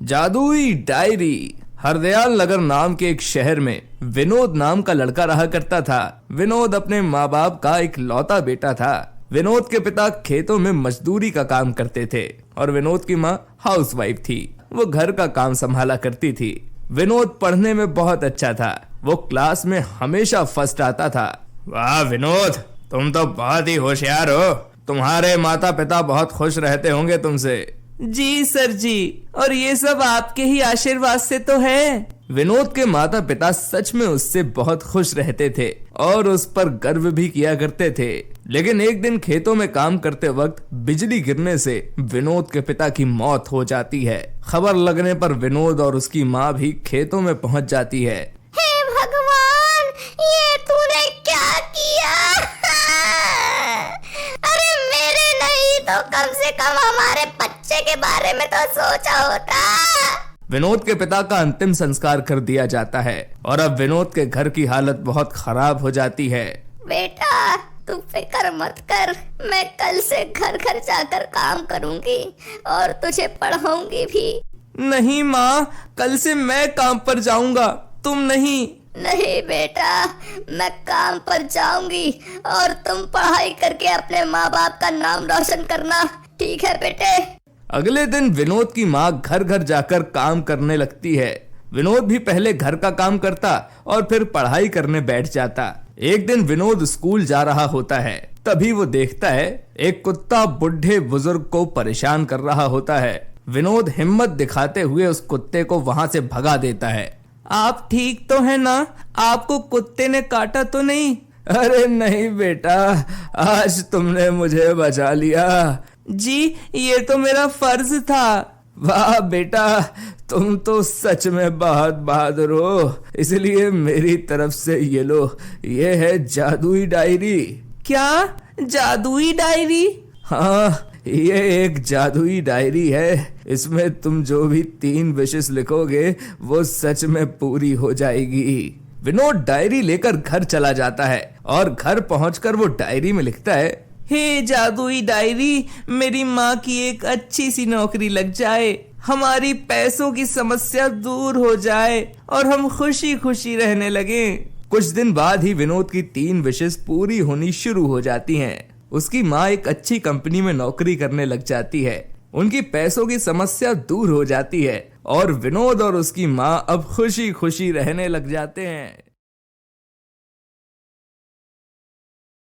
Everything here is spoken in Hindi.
जादुई डायरी। हरदयाल नगर नाम के एक शहर में विनोद नाम का लड़का रहा करता था। विनोद अपने माँ बाप का एक लौता बेटा था। विनोद के पिता खेतों में मजदूरी का काम करते थे और विनोद की माँ हाउसवाइफ थी। वो घर का काम संभाला करती थी। विनोद पढ़ने में बहुत अच्छा था। वो क्लास में हमेशा फर्स्ट आता था। वाह विनोद, तुम तो बहुत ही होशियार हो। तुम्हारे माता पिता बहुत खुश रहते होंगे तुमसे। जी सर जी, और ये सब आपके ही आशीर्वाद से तो है। विनोद के माता पिता सच में उससे बहुत खुश रहते थे और उस पर गर्व भी किया करते थे। लेकिन एक दिन खेतों में काम करते वक्त बिजली गिरने से विनोद के पिता की मौत हो जाती है। खबर लगने पर विनोद और उसकी माँ भी खेतों में पहुँच जाती है। हे भगवान, ये तूने क्या किया? अरे मेरे नहीं तो कम से कम हमारे बच्चे के बारे में तो सोचा होता। विनोद के पिता का अंतिम संस्कार कर दिया जाता है और अब विनोद के घर की हालत बहुत खराब हो जाती है। बेटा तू फिक्र मत कर, मैं कल से घर घर जाकर काम करूंगी और तुझे पढ़ाऊंगी भी। नहीं माँ, कल से मैं काम पर जाऊंगा, तुम नहीं। नहीं बेटा, मैं काम पर जाऊंगी और तुम पढ़ाई करके अपने माँ बाप का नाम रोशन करना, ठीक है बेटे? अगले दिन विनोद की माँ घर घर जाकर काम करने लगती है। विनोद भी पहले घर का काम करता और फिर पढ़ाई करने बैठ जाता। एक दिन विनोद स्कूल जा रहा होता है, तभी वो देखता है एक कुत्ता बुढ़े बुजुर्ग को परेशान कर रहा होता है। विनोद हिम्मत दिखाते हुए उस कुत्ते को वहां से भगा देता है। आप ठीक तो है ना? आपको कुत्ते ने काटा तो नहीं? अरे नहीं बेटा, आज तुमने मुझे बचा लिया। जी, ये तो मेरा फर्ज था। वाह बेटा, तुम तो सच में बहुत बहादुर हो। इसलिए मेरी तरफ से ये लो, ये है जादुई डायरी। क्या जादुई डायरी? हाँ, ये एक जादुई डायरी है। इसमें तुम जो भी 3 विशेष लिखोगे वो सच में पूरी हो जाएगी। विनोद डायरी लेकर घर चला जाता है और घर पहुंचकर वो डायरी में लिखता है, हे जादुई डायरी, मेरी माँ की एक अच्छी सी नौकरी लग जाए, हमारी पैसों की समस्या दूर हो जाए और हम खुशी खुशी रहने लगे। कुछ दिन बाद ही विनोद की 3 विशेष पूरी होनी शुरू हो जाती हैं। उसकी माँ एक अच्छी कंपनी में नौकरी करने लग जाती है। उनकी पैसों की समस्या दूर हो जाती है और विनोद और उसकी माँ अब खुशी खुशी रहने लग जाते हैं।